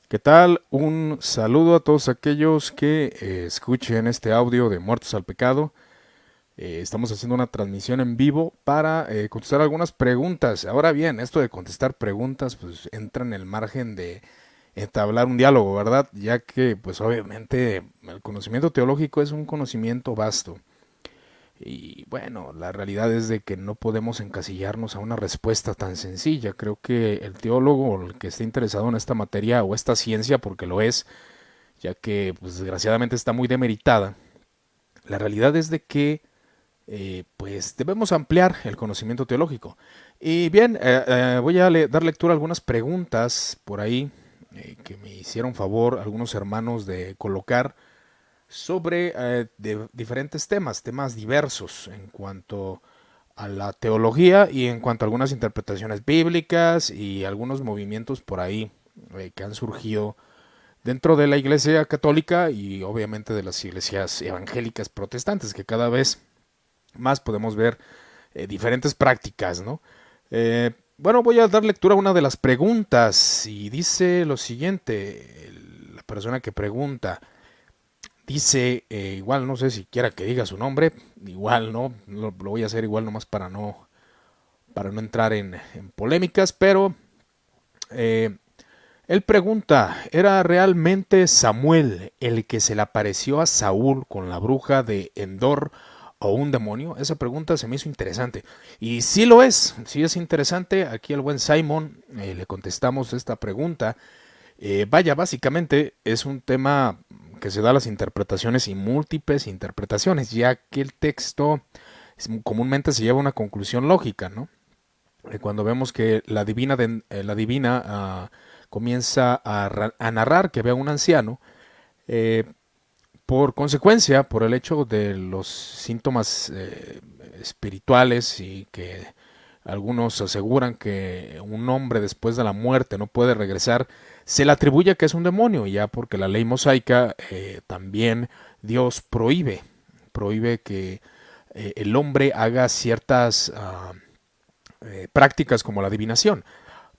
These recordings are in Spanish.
¿Qué tal? Un saludo a todos aquellos que escuchen este audio de Muertos al Pecado. Estamos haciendo una transmisión en vivo para contestar algunas preguntas. Ahora bien, esto de contestar preguntas pues entra en el margen de entablar un diálogo, ¿verdad? Ya que pues obviamente el conocimiento teológico es un conocimiento vasto. Y bueno, la realidad es de que no podemos encasillarnos a una respuesta tan sencilla. Creo que el teólogo o el que esté interesado en esta materia o esta ciencia, porque lo es, ya que pues, desgraciadamente está muy demeritada, la realidad es de que pues debemos ampliar el conocimiento teológico. Y bien, voy a dar lectura a algunas preguntas por ahí que me hicieron favor algunos hermanos de colocar sobre de diferentes temas, temas diversos en cuanto a la teología y en cuanto a algunas interpretaciones bíblicas y algunos movimientos por ahí que han surgido dentro de la Iglesia Católica y obviamente de las iglesias evangélicas protestantes, que cada vez más podemos ver diferentes prácticas, ¿no? Bueno, voy a dar lectura a una de las preguntas y dice lo siguiente, la persona que pregunta, dice, igual no sé si quiera que diga su nombre, igual no, lo voy a hacer igual nomás para no entrar en polémicas, pero eh, él pregunta, ¿era realmente Samuel el que se le apareció a Saúl con la bruja de Endor o un demonio? Esa pregunta se me hizo interesante. Y sí lo es, sí es interesante. Aquí el buen Simon le contestamos esta pregunta. Vaya, básicamente es un tema que se da a las interpretaciones y múltiples interpretaciones, ya que el texto comúnmente se lleva a una conclusión lógica, ¿no? Cuando vemos que la divina comienza a narrar que ve a un anciano, eh, por consecuencia, por el hecho de los síntomas espirituales y que algunos aseguran que un hombre después de la muerte no puede regresar, se le atribuye que es un demonio, ya porque la ley mosaica también Dios prohíbe que el hombre haga ciertas prácticas como la adivinación.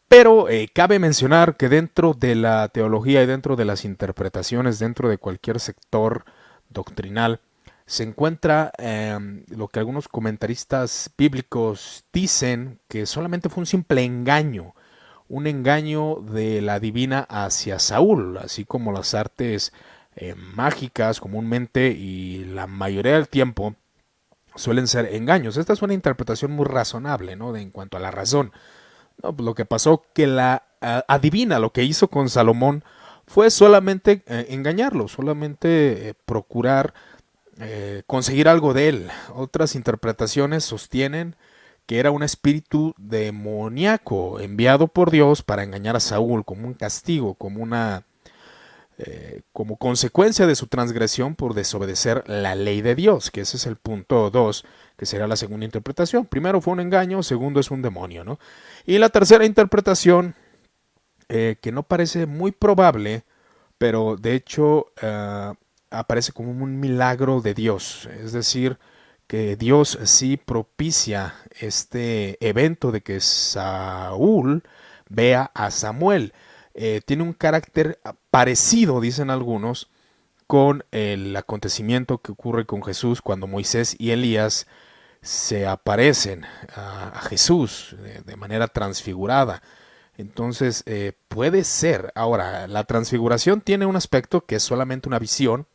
Pero cabe mencionar que dentro de la teología y dentro de las interpretaciones, dentro de cualquier sector doctrinal, se encuentra lo que algunos comentaristas bíblicos dicen que solamente fue un engaño de la divina hacia Saúl, así como las artes mágicas comúnmente y la mayoría del tiempo suelen ser engaños. Esta es una interpretación muy razonable, ¿no? En cuanto a la razón. No, pues lo que pasó que la adivina lo que hizo con Salomón fue solamente engañarlo, solamente procurar conseguir algo de él. Otras interpretaciones sostienen que era un espíritu demoníaco enviado por Dios para engañar a Saúl como un castigo, como consecuencia de su transgresión por desobedecer la ley de Dios, que ese es el punto 2, que será la segunda interpretación. Primero fue un engaño, segundo es un demonio, ¿no? Y la tercera interpretación, que no parece muy probable, pero de hecho aparece como un milagro de Dios, es decir, que Dios sí propicia este evento de que Saúl vea a Samuel. Tiene un carácter parecido, dicen algunos, con el acontecimiento que ocurre con Jesús cuando Moisés y Elías se aparecen a Jesús de manera transfigurada. Entonces, puede ser. Ahora, la transfiguración tiene un aspecto que es solamente una visión,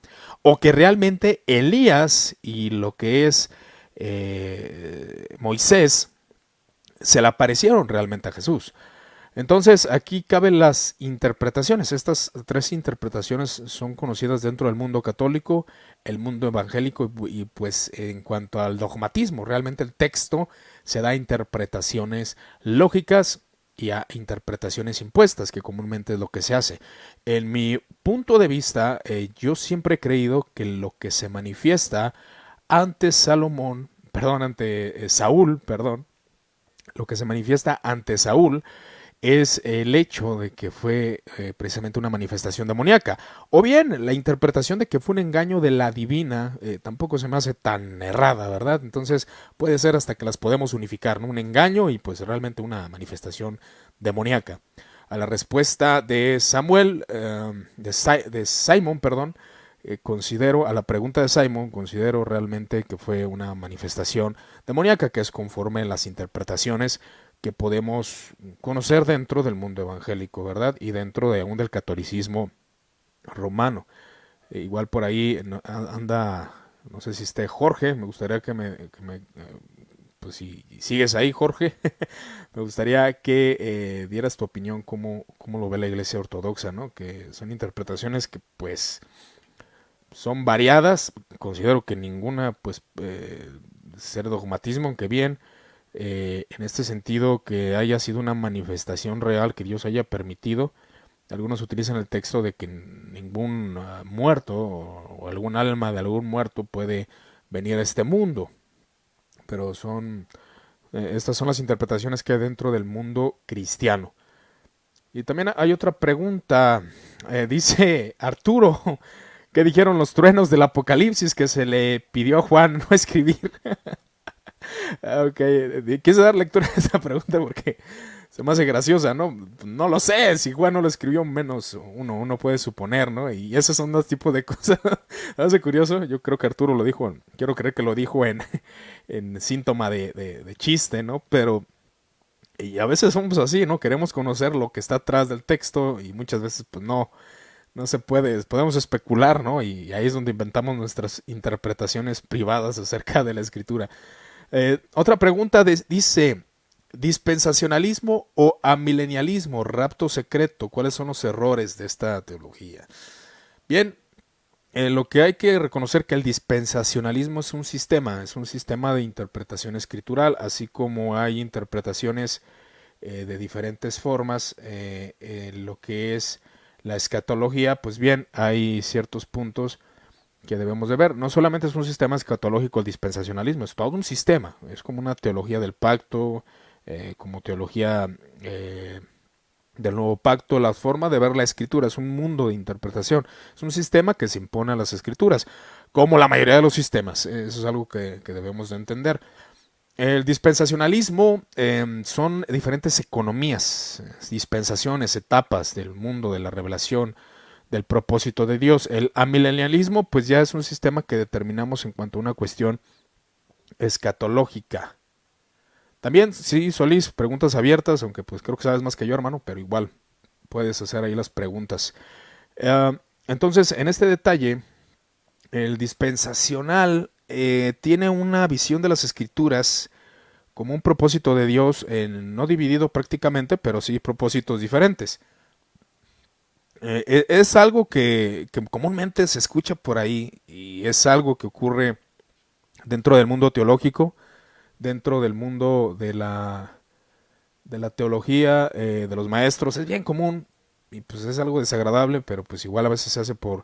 o que realmente Elías y lo que es Moisés se le aparecieron realmente a Jesús. Entonces, aquí caben las interpretaciones. Estas tres interpretaciones son conocidas dentro del mundo católico, el mundo evangélico y pues en cuanto al dogmatismo, realmente el texto se da a interpretaciones lógicas y a interpretaciones impuestas, que comúnmente es lo que se hace. En mi punto de vista, yo siempre he creído que lo que se manifiesta ante Salomón, perdón, ante Saúl, perdón, lo que se manifiesta ante Saúl es el hecho de que fue precisamente una manifestación demoníaca. O bien, la interpretación de que fue un engaño de la divina tampoco se me hace tan errada, ¿verdad? Entonces puede ser hasta que las podemos unificar, ¿no? Un engaño y pues realmente una manifestación demoníaca. a la respuesta de Samuel, de Simon, perdón, considero, a la pregunta de Simon, considero realmente que fue una manifestación demoníaca, que es conforme a las interpretaciones que podemos conocer dentro del mundo evangélico, ¿verdad? Y dentro de aún del catolicismo romano. Igual por ahí anda, no sé si esté Jorge, me gustaría pues si sigues ahí, Jorge, me gustaría que dieras tu opinión cómo lo ve la Iglesia Ortodoxa, ¿no? Que son interpretaciones que pues son variadas, considero que ninguna pues ser dogmatismo, aunque bien en este sentido que haya sido una manifestación real que Dios haya permitido. Algunos utilizan el texto de que ningún muerto o algún alma de algún muerto puede venir a este mundo, pero estas son las interpretaciones que hay dentro del mundo cristiano. Y también hay otra pregunta, dice Arturo, ¿qué dijeron los truenos del Apocalipsis que se le pidió a Juan no escribir? Ok, quise dar lectura a esa pregunta porque se me hace graciosa, ¿no? No lo sé, si Juan no lo escribió, menos uno puede suponer, ¿no? Y esos son dos tipos de cosas. Hace curioso, yo creo que Arturo lo dijo, quiero creer que lo dijo en síntoma de chiste, ¿no? Pero y a veces somos así, ¿no? Queremos conocer lo que está atrás del texto y muchas veces pues no se puede, podemos especular, ¿no? Y ahí es donde inventamos nuestras interpretaciones privadas acerca de la escritura. Otra pregunta dice, ¿dispensacionalismo o amilenialismo, rapto secreto? ¿Cuáles son los errores de esta teología? Bien, lo que hay que reconocer que el dispensacionalismo es un sistema de interpretación escritural, así como hay interpretaciones de diferentes formas en lo que es la escatología, pues bien, hay ciertos puntos que debemos de ver. No solamente es un sistema escatológico el dispensacionalismo, es todo un sistema, es como una teología del pacto, como teología del nuevo pacto, la forma de ver la escritura, es un mundo de interpretación, es un sistema que se impone a las escrituras, como la mayoría de los sistemas, eso es algo que debemos de entender. El dispensacionalismo son diferentes economías, dispensaciones, etapas del mundo de la revelación, del propósito de Dios. El amilenialismo pues ya es un sistema que determinamos en cuanto a una cuestión escatológica. También, sí, Solís, preguntas abiertas, aunque pues creo que sabes más que yo, hermano, pero igual puedes hacer ahí las preguntas. Entonces, en este detalle, el dispensacional tiene una visión de las escrituras como un propósito de Dios, no dividido prácticamente, pero sí propósitos diferentes. Es algo que comúnmente se escucha por ahí y es algo que ocurre dentro del mundo teológico, dentro del mundo de la teología, de los maestros. Es bien común y pues es algo desagradable, pero pues igual a veces se hace por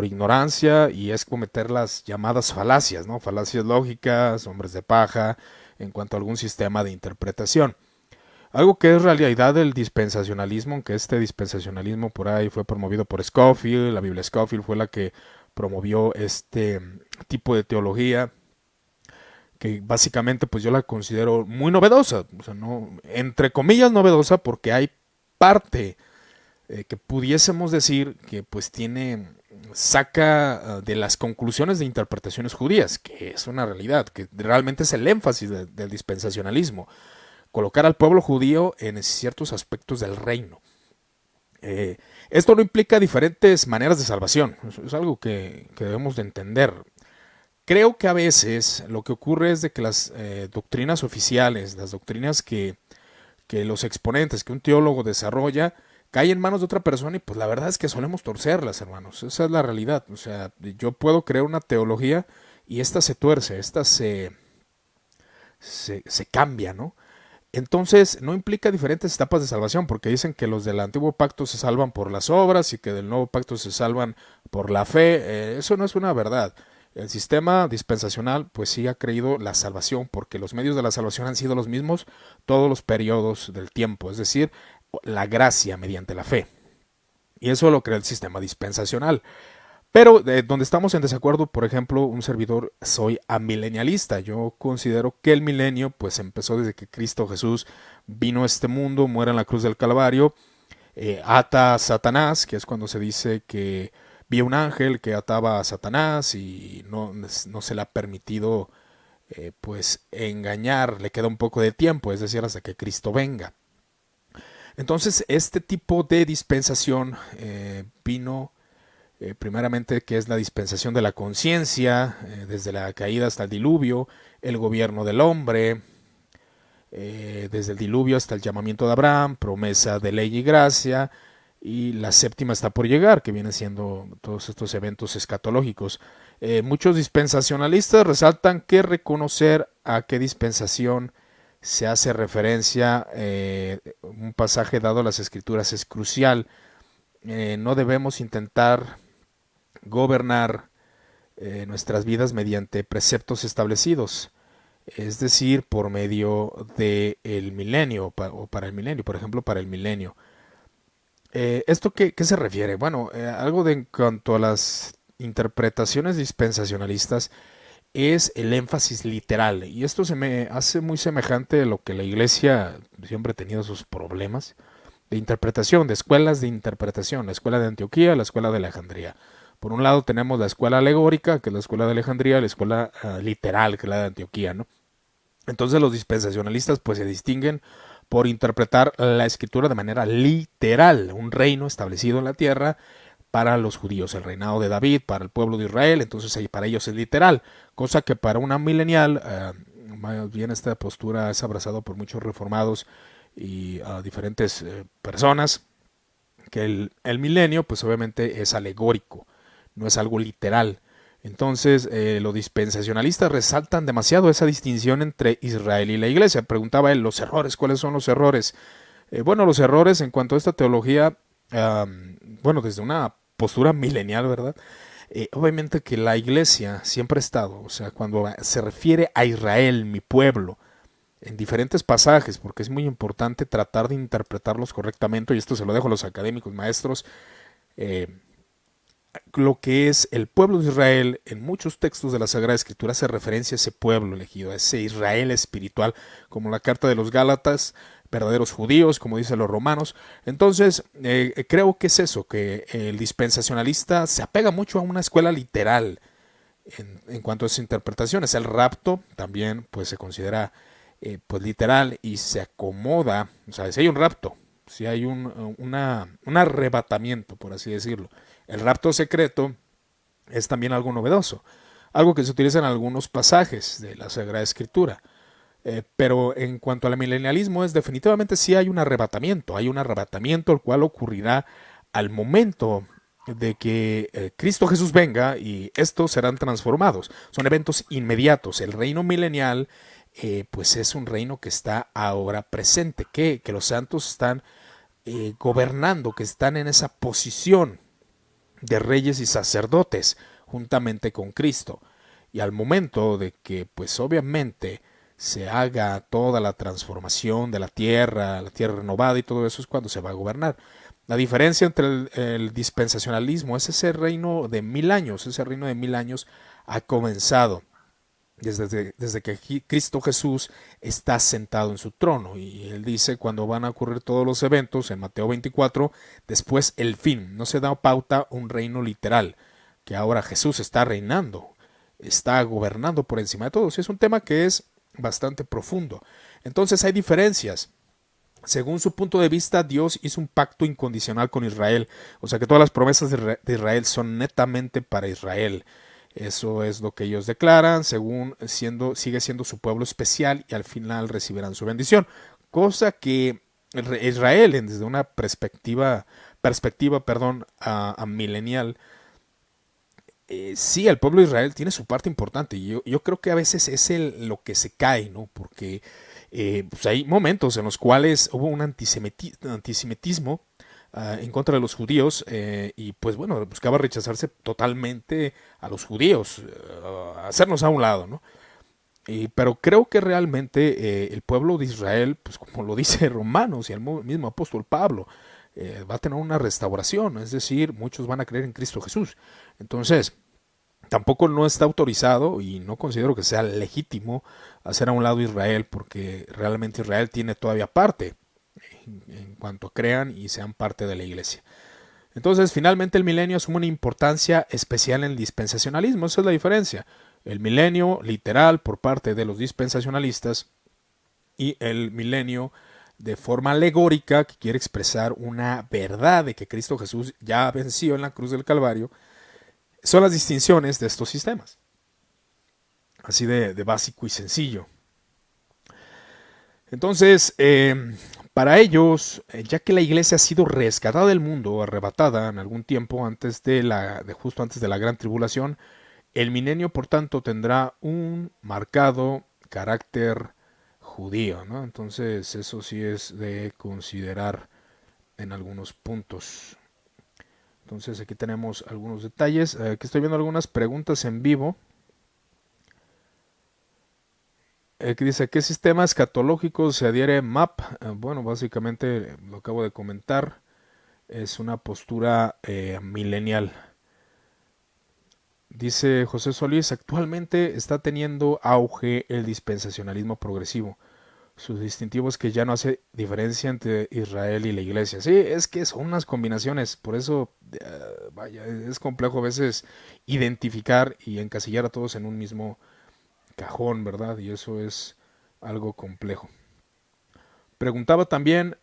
ignorancia y es cometer las llamadas falacias, ¿no? Falacias lógicas, hombres de paja, en cuanto a algún sistema de interpretación. Algo que es realidad del dispensacionalismo, aunque este dispensacionalismo por ahí fue promovido por Scofield, la Biblia Scofield fue la que promovió este tipo de teología, que básicamente pues yo la considero muy novedosa, o sea, no, entre comillas novedosa, porque hay parte que pudiésemos decir que pues saca de las conclusiones de interpretaciones judías, que es una realidad, que realmente es el énfasis del dispensacionalismo, colocar al pueblo judío en ciertos aspectos del reino. Esto no implica diferentes maneras de salvación, es algo que debemos de entender. Creo que a veces lo que ocurre es de que las doctrinas oficiales, las doctrinas que los exponentes, que un teólogo desarrolla, caen en manos de otra persona y pues la verdad es que solemos torcerlas, hermanos. Esa es la realidad. O sea, yo puedo crear una teología y esta se tuerce, esta se cambia, ¿no? Entonces, no implica diferentes etapas de salvación, porque dicen que los del antiguo pacto se salvan por las obras y que del nuevo pacto se salvan por la fe. Eso no es una verdad. El sistema dispensacional pues sí ha creído la salvación, porque los medios de la salvación han sido los mismos todos los periodos del tiempo, es decir, la gracia mediante la fe. Y eso lo crea el sistema dispensacional. Pero donde estamos en desacuerdo, por ejemplo, un servidor, soy amilenialista. Yo considero que el milenio pues empezó desde que Cristo Jesús vino a este mundo, muere en la cruz del Calvario ata a Satanás, que es cuando se dice que vi un ángel que ataba a Satanás y no se le ha permitido pues engañar, le queda un poco de tiempo, es decir, hasta que Cristo venga. Entonces, este tipo de dispensación vino primeramente, que es la dispensación de la conciencia, desde la caída hasta el diluvio, el gobierno del hombre, desde el diluvio hasta el llamamiento de Abraham, promesa de ley y gracia, y la séptima está por llegar, que viene siendo todos estos eventos escatológicos. Muchos dispensacionalistas resaltan que reconocer a qué dispensación se hace referencia un pasaje dado a las escrituras es crucial. No debemos intentar gobernar nuestras vidas mediante preceptos establecidos, es decir, por medio del milenio o para el milenio, por ejemplo, para el milenio. ¿Esto qué se refiere? Bueno, algo de en cuanto a las interpretaciones dispensacionalistas es el énfasis literal, y esto se me hace muy semejante a lo que la iglesia siempre ha tenido sus problemas de interpretación, de escuelas de interpretación, la escuela de Antioquía, la escuela de Alejandría. Por un lado tenemos la escuela alegórica, que es la escuela de Alejandría, la escuela literal, que es la de Antioquía, ¿no? Entonces los dispensacionalistas pues se distinguen por interpretar la escritura de manera literal, un reino establecido en la tierra para los judíos, el reinado de David, para el pueblo de Israel, entonces para ellos es literal, cosa que para una milenial, más bien esta postura es abrazada por muchos reformados y diferentes personas, que el milenio pues obviamente es alegórico, no es algo literal. Entonces, los dispensacionalistas resaltan demasiado esa distinción entre Israel y la iglesia. Preguntaba él, ¿los errores? ¿Cuáles son los errores? Bueno, los errores en cuanto a esta teología, bueno, desde una postura milenial, ¿verdad? Obviamente que la iglesia siempre ha estado, o sea, cuando se refiere a Israel, mi pueblo, en diferentes pasajes, porque es muy importante tratar de interpretarlos correctamente, y esto se lo dejo a los académicos maestros, eh, lo que es el pueblo de Israel, en muchos textos de la Sagrada Escritura hace referencia a ese pueblo elegido, a ese Israel espiritual, como la carta de los Gálatas, verdaderos judíos, como dicen los romanos. Entonces, creo que es eso, que el dispensacionalista se apega mucho a una escuela literal en cuanto a sus interpretaciones. El rapto también pues se considera pues literal y se acomoda, o sea, si hay un rapto, si hay un arrebatamiento, por así decirlo. El rapto secreto es también algo novedoso, algo que se utiliza en algunos pasajes de la Sagrada Escritura. Pero en cuanto al milenialismo es definitivamente sí hay un arrebatamiento el cual ocurrirá al momento de que Cristo Jesús venga y estos serán transformados. Son eventos inmediatos. El reino milenial pues es un reino que está ahora presente, que los santos están gobernando, que están en esa posición de reyes y sacerdotes juntamente con Cristo. Y al momento de que pues obviamente se haga toda la transformación de la tierra renovada y todo eso es cuando se va a gobernar. La diferencia entre el dispensacionalismo es ese reino de 1000 años, ese reino de 1000 años ha comenzado desde que Cristo Jesús está sentado en su trono. Y él dice cuando van a ocurrir todos los eventos en Mateo 24, después el fin. No se da pauta un reino literal, que ahora Jesús está reinando, está gobernando por encima de todos. Es un tema que es bastante profundo. Entonces hay diferencias. Según su punto de vista, Dios hizo un pacto incondicional con Israel. O sea que todas las promesas de Israel son netamente para Israel. Eso es lo que ellos declaran, sigue siendo su pueblo especial y al final recibirán su bendición. Cosa que Israel, desde una perspectiva a milenial, sí, el pueblo de Israel tiene su parte importante. Y yo creo que a veces es lo que se cae, ¿no? Porque pues hay momentos en los cuales hubo un antisemitismo en contra de los judíos y pues bueno, buscaba rechazarse totalmente a los judíos, hacernos a un lado, ¿no? Pero creo que realmente el pueblo de Israel, pues como lo dice Romanos y el mismo apóstol Pablo, va a tener una restauración, es decir, muchos van a creer en Cristo Jesús. Entonces, tampoco no está autorizado y no considero que sea legítimo hacer a un lado Israel porque realmente Israel tiene todavía parte. en cuanto crean y sean parte de la iglesia. Entonces, finalmente el milenio asume una importancia especial en el dispensacionalismo. Esa es la diferencia. El milenio literal por parte de los dispensacionalistas y el milenio de forma alegórica que quiere expresar una verdad de que Cristo Jesús ya venció en la cruz del Calvario. Son las distinciones de estos sistemas. Así de básico y sencillo. Entonces, para ellos, ya que la iglesia ha sido rescatada del mundo, arrebatada en algún tiempo antes justo antes de la gran tribulación, el milenio, por tanto, tendrá un marcado carácter judío, ¿no? Entonces, eso sí es de considerar en algunos puntos. Entonces, aquí tenemos algunos detalles. Aquí estoy viendo algunas preguntas en vivo. Que dice, ¿qué sistema escatológico se adhiere MAP? Bueno, básicamente lo acabo de comentar. Es una postura milenial. Dice José Solís, actualmente está teniendo auge el dispensacionalismo progresivo. Su distintivo es que ya no hace diferencia entre Israel y la iglesia. Sí, es que son unas combinaciones, por eso vaya, es complejo a veces identificar y encasillar a todos en un mismo cajón, ¿verdad? Y eso es algo complejo. Preguntaba también,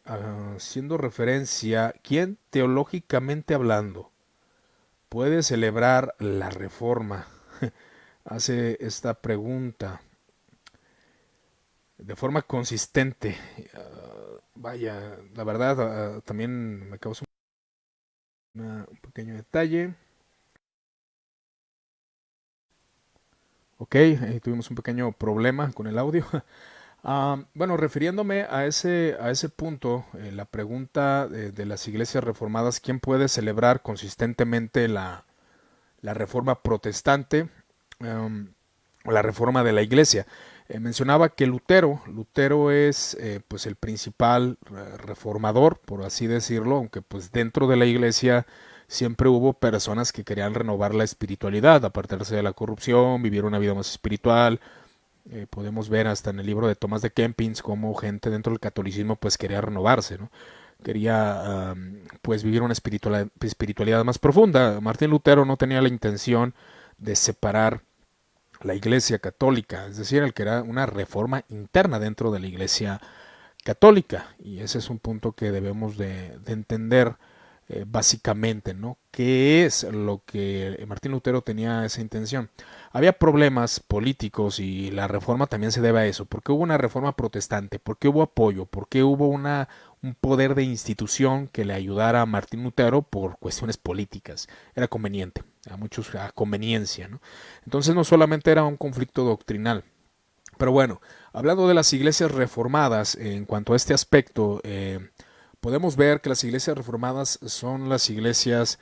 haciendo referencia, ¿quién teológicamente hablando puede celebrar la reforma? Hace esta pregunta de forma consistente. Vaya, la verdad, también me causa un pequeño detalle. Ok, tuvimos un pequeño problema con el audio. Bueno, refiriéndome a ese punto, la pregunta de las iglesias reformadas, ¿quién puede celebrar consistentemente la reforma protestante o la reforma de la iglesia? Mencionaba que Lutero es pues el principal reformador, por así decirlo, aunque pues dentro de la iglesia siempre hubo personas que querían renovar la espiritualidad, apartarse de la corrupción, vivir una vida más espiritual. Podemos ver hasta en el libro de Tomás de Kempis cómo gente dentro del catolicismo pues quería renovarse, ¿no? Quería pues vivir una espiritualidad más profunda. Martín Lutero no tenía la intención de separar la iglesia católica, es decir, el que era una reforma interna dentro de la iglesia católica, y ese es un punto que debemos de entender básicamente, ¿no? ¿Qué es lo que Martín Lutero tenía esa intención? Había problemas políticos y la reforma también se debe a eso. ¿Por qué hubo una reforma protestante? ¿Por qué hubo apoyo? ¿Por qué hubo un poder de institución que le ayudara a Martín Lutero por cuestiones políticas? Era conveniente, a muchos a conveniencia, ¿no? Entonces no solamente era un conflicto doctrinal. Pero bueno, hablando de las iglesias reformadas, en cuanto a este aspecto, podemos ver que las iglesias reformadas son las iglesias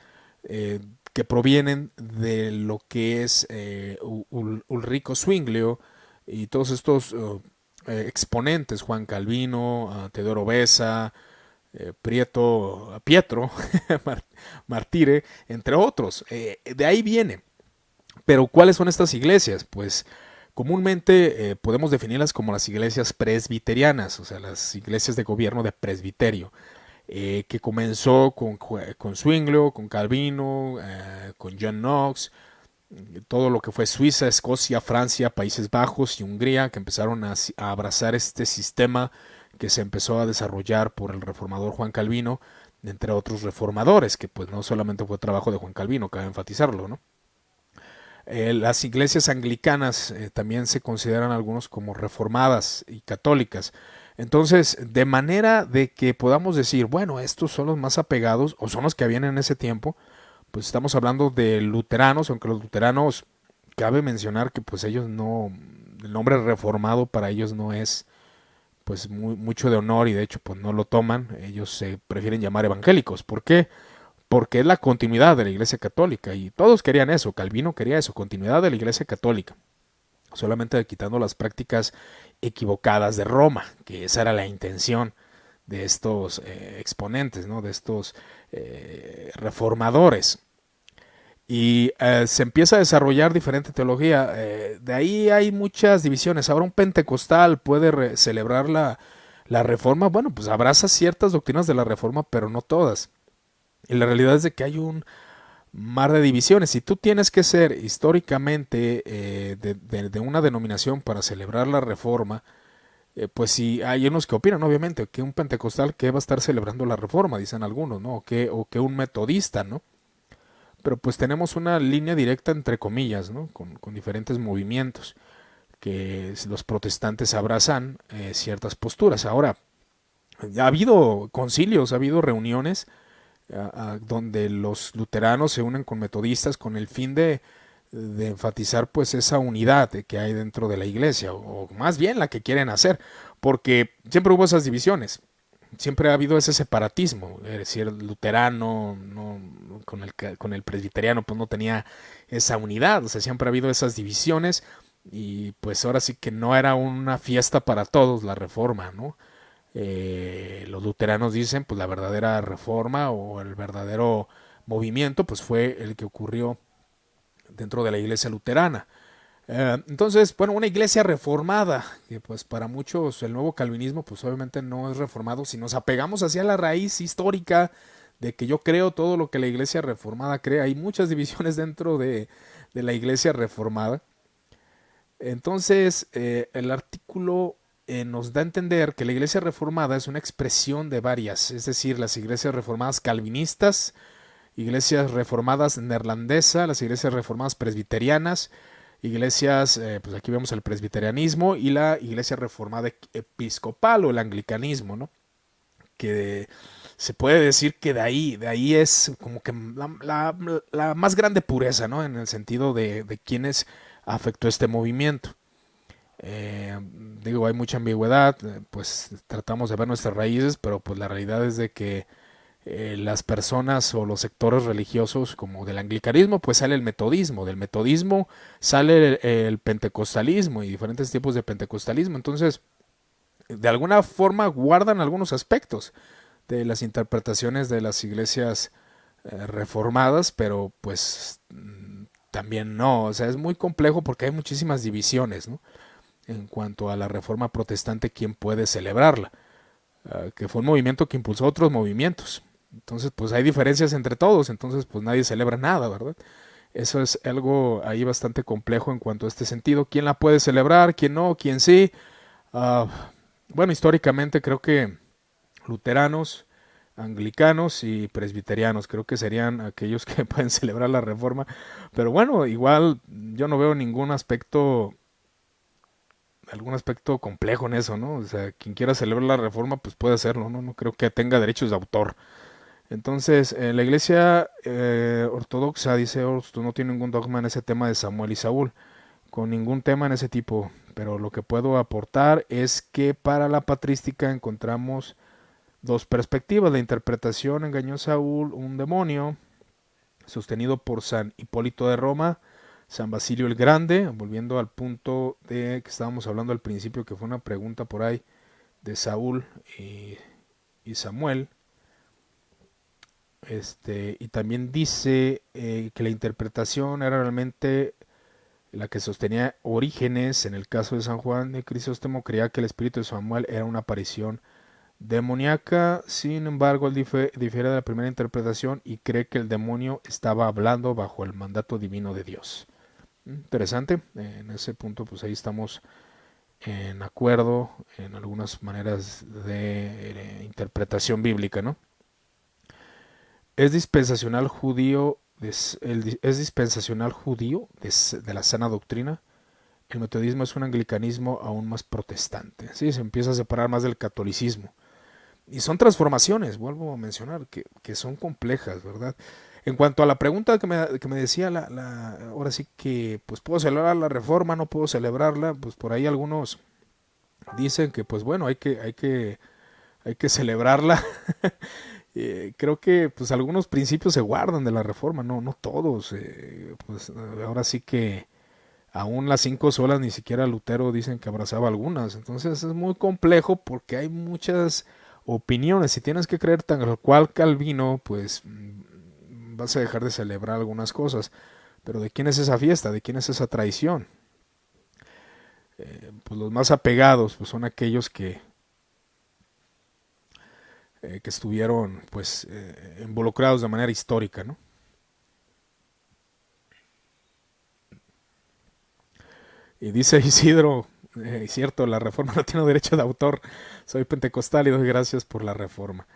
que provienen de lo que es Ulrico Zwinglio y todos estos exponentes, Juan Calvino, Teodoro Beza, Pietro Martire, entre otros. De ahí viene. Pero ¿cuáles son estas iglesias? Pues comúnmente podemos definirlas como las iglesias presbiterianas, o sea, las iglesias de gobierno de presbiterio, que comenzó con Zwinglio, con Calvino, con John Knox, todo lo que fue Suiza, Escocia, Francia, Países Bajos y Hungría, que empezaron a abrazar este sistema que se empezó a desarrollar por el reformador Juan Calvino, entre otros reformadores, que pues no solamente fue trabajo de Juan Calvino, cabe enfatizarlo, ¿no? Las iglesias anglicanas también se consideran algunos como reformadas y católicas. Entonces, de manera de que podamos decir, bueno, estos son los más apegados o son los que habían en ese tiempo, pues estamos hablando de luteranos, aunque los luteranos, cabe mencionar que pues ellos no, el nombre reformado para ellos no es pues mucho de honor y de hecho pues no lo toman, ellos se prefieren llamar evangélicos. ¿Por qué? Porque es la continuidad de la Iglesia Católica y todos querían eso, Calvino quería eso, continuidad de la Iglesia Católica, solamente quitando las prácticas equivocadas de Roma, que esa era la intención de estos exponentes, ¿no? De estos reformadores. Y se empieza a desarrollar diferente teología. De ahí hay muchas divisiones. Ahora un pentecostal puede celebrar la La Reforma, bueno, pues abraza ciertas doctrinas de la Reforma, pero no todas. Y la realidad es de que hay un mar de divisiones. Si tú tienes que ser históricamente de una denominación para celebrar la Reforma, pues sí, hay unos que opinan, obviamente, que un pentecostal que va a estar celebrando la Reforma, dicen algunos, ¿no? O que un metodista, ¿no? Pero pues tenemos una línea directa entre comillas, ¿no? Con diferentes movimientos que los protestantes abrazan ciertas posturas. Ahora, ha habido concilios, ha habido reuniones donde los luteranos se unen con metodistas con el fin de enfatizar pues esa unidad que hay dentro de la iglesia, o más bien la que quieren hacer, porque siempre hubo esas divisiones, siempre ha habido ese separatismo, es decir, el luterano no, con el presbiteriano pues no tenía esa unidad, o sea, siempre ha habido esas divisiones y pues ahora sí que no era una fiesta para todos la reforma, ¿no? Los luteranos dicen pues la verdadera reforma o el verdadero movimiento pues fue el que ocurrió dentro de la iglesia luterana. Entonces, bueno, una iglesia reformada, que pues para muchos el nuevo calvinismo pues obviamente no es reformado, si nos apegamos hacia la raíz histórica de que yo creo todo lo que la iglesia reformada cree, hay muchas divisiones dentro de la iglesia reformada. Entonces, el artículo nos da a entender que la iglesia reformada es una expresión de varias, es decir, las iglesias reformadas calvinistas, iglesias reformadas neerlandesas, las iglesias reformadas presbiterianas, iglesias, pues aquí vemos el presbiterianismo y la iglesia reformada episcopal o el anglicanismo, ¿no? Que se puede decir que de ahí es como que la más grande pureza, ¿no? En el sentido de quienes afectó este movimiento. Eh, Digo, hay mucha ambigüedad, pues tratamos de ver nuestras raíces, pero pues la realidad es de que las personas o los sectores religiosos como del anglicanismo, pues sale el metodismo, del metodismo sale el pentecostalismo y diferentes tipos de pentecostalismo, entonces de alguna forma guardan algunos aspectos de las interpretaciones de las iglesias reformadas, pero pues también no, o sea, es muy complejo porque hay muchísimas divisiones, ¿no? En cuanto a la reforma protestante, quién puede celebrarla, que fue un movimiento que impulsó otros movimientos. Entonces, pues hay diferencias entre todos, entonces pues nadie celebra nada, ¿verdad? Eso es algo ahí bastante complejo en cuanto a este sentido. ¿Quién la puede celebrar? ¿Quién no? ¿Quién sí? Uh, bueno, históricamente creo que luteranos, anglicanos y presbiterianos creo que serían aquellos que pueden celebrar la reforma. Pero bueno, igual yo no veo algún aspecto complejo en eso, ¿no? O sea, quien quiera celebrar la reforma, pues puede hacerlo, ¿no? No creo que tenga derechos de autor. Entonces, la iglesia ortodoxa, dice Orsto, no tiene ningún dogma en ese tema de Samuel y Saúl, con ningún tema en ese tipo, pero lo que puedo aportar es que para la patrística encontramos dos perspectivas. La interpretación engañó a Saúl, un demonio, sostenido por San Hipólito de Roma, San Basilio el Grande, volviendo al punto de que estábamos hablando al principio, que fue una pregunta por ahí de Saúl y Samuel. Y también dice que la interpretación era realmente la que sostenía Orígenes. En el caso de San Juan de Crisóstomo, creía que el espíritu de Samuel era una aparición demoníaca. Sin embargo, él difiere de la primera interpretación y cree que el demonio estaba hablando bajo el mandato divino de Dios. Interesante. En ese punto, pues ahí estamos en acuerdo en algunas maneras de interpretación bíblica, ¿no? Es dispensacional judío, es dispensacional judío de la sana doctrina. El metodismo es un anglicanismo aún más protestante. Sí, se empieza a separar más del catolicismo. Y son transformaciones, vuelvo a mencionar, que son complejas, ¿verdad? En cuanto a la pregunta que me decía, ahora sí que, pues puedo celebrar la reforma, no puedo celebrarla, pues por ahí algunos dicen que, pues bueno, hay que celebrarla. Creo que pues algunos principios se guardan de la reforma, no todos. Pues ahora sí que aún las 5 solas ni siquiera Lutero dicen que abrazaba algunas. Entonces es muy complejo porque hay muchas opiniones. Si tienes que creer tal cual Calvino, pues vas a dejar de celebrar algunas cosas. Pero ¿de quién es esa fiesta? ¿De quién es esa tradición? Pues los más apegados pues son aquellos que que estuvieron pues involucrados de manera histórica, ¿no? Y dice Isidro, cierto, la reforma no tiene derecho de autor. Soy pentecostal y doy gracias por la reforma.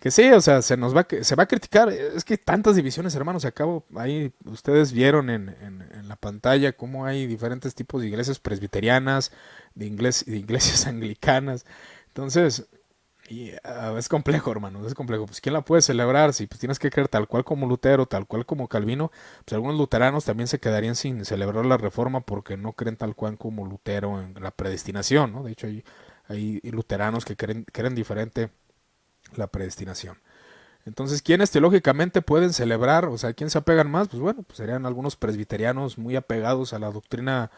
Que sí, o sea, se va a criticar. Es que tantas divisiones, hermanos. Acabo, ahí ustedes vieron en la pantalla cómo hay diferentes tipos de iglesias presbiterianas, de iglesias anglicanas. Entonces, es complejo, hermano, es complejo. Pues, ¿quién la puede celebrar? Si pues, tienes que creer tal cual como Lutero, tal cual como Calvino, pues algunos luteranos también se quedarían sin celebrar la reforma porque no creen tal cual como Lutero en la predestinación, ¿no? De hecho, hay luteranos que creen diferente la predestinación. Entonces, ¿quiénes teológicamente pueden celebrar? O sea, ¿quién se apegan más? Pues bueno, pues serían algunos presbiterianos muy apegados a la doctrina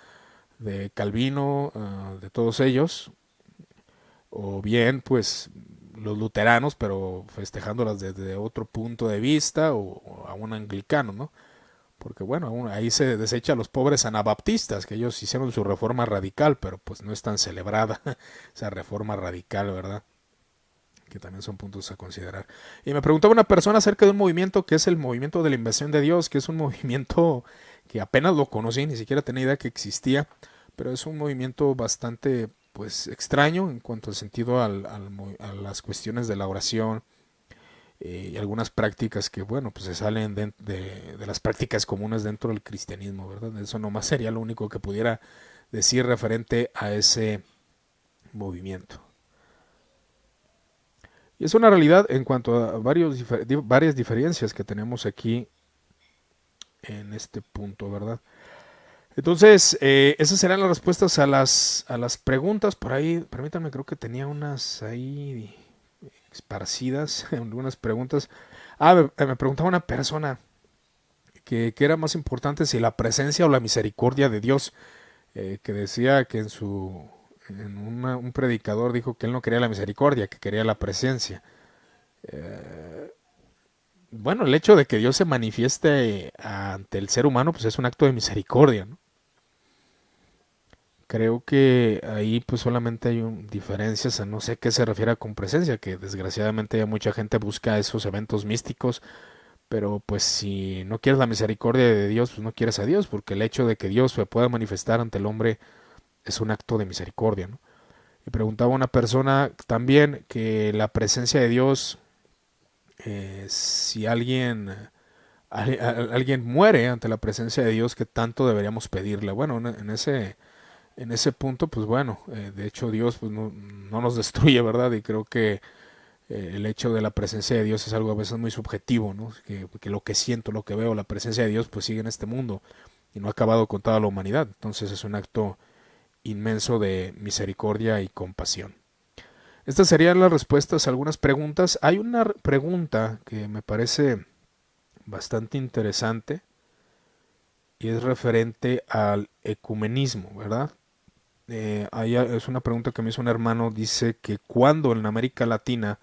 de Calvino, de todos ellos, o bien, pues los luteranos, pero festejándolas desde otro punto de vista, o a un anglicano, ¿no? Porque bueno, ahí se desecha a los pobres anabaptistas, que ellos hicieron su reforma radical, pero pues no es tan celebrada esa reforma radical, ¿verdad? Que también son puntos a considerar. Y me preguntaba una persona acerca de un movimiento que es el movimiento de la invención de Dios, que es un movimiento que apenas lo conocí, ni siquiera tenía idea que existía, pero es un movimiento bastante pues extraño en cuanto al sentido a las cuestiones de la oración y algunas prácticas que bueno pues se salen de las prácticas comunes dentro del cristianismo, ¿verdad? Eso nomás sería lo único que pudiera decir referente a ese movimiento. Y es una realidad en cuanto a varias diferencias que tenemos aquí en este punto, ¿verdad? Entonces, esas serán las respuestas a las preguntas. Por ahí, permítanme, creo que tenía unas ahí esparcidas, algunas preguntas. Me preguntaba una persona que era más importante si la presencia o la misericordia de Dios, que decía que un predicador dijo que él no quería la misericordia, que quería la presencia. Bueno, el hecho de que Dios se manifieste ante el ser humano, pues es un acto de misericordia, ¿no? Creo que ahí pues solamente hay diferencias a no sé qué se refiere con presencia, que desgraciadamente ya mucha gente busca esos eventos místicos, pero pues si no quieres la misericordia de Dios, pues no quieres a Dios, porque el hecho de que Dios se pueda manifestar ante el hombre es un acto de misericordia, ¿no? Y preguntaba una persona también que la presencia de Dios, si alguien muere ante la presencia de Dios, ¿qué tanto deberíamos pedirle? Bueno, en ese punto, pues bueno, de hecho Dios pues, no nos destruye, ¿verdad? Y creo que el hecho de la presencia de Dios es algo a veces muy subjetivo, ¿no? Que lo que siento, lo que veo, la presencia de Dios pues sigue en este mundo y no ha acabado con toda la humanidad. Entonces es un acto inmenso de misericordia y compasión. Estas serían las respuestas a algunas preguntas. Hay una pregunta que me parece bastante interesante y es referente al ecumenismo, ¿verdad? Es una pregunta que me hizo un hermano, dice que cuando en América Latina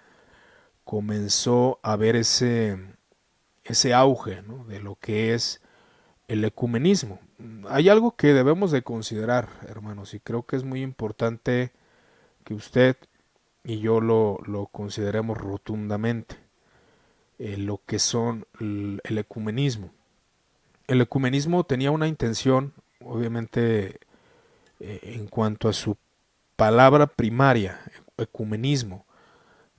comenzó a ver ese auge, ¿no? De lo que es el ecumenismo. Hay algo que debemos de considerar, hermanos, y creo que es muy importante que usted y yo lo consideremos rotundamente, lo que son el ecumenismo. El ecumenismo tenía una intención, obviamente, en cuanto a su palabra primaria, ecumenismo,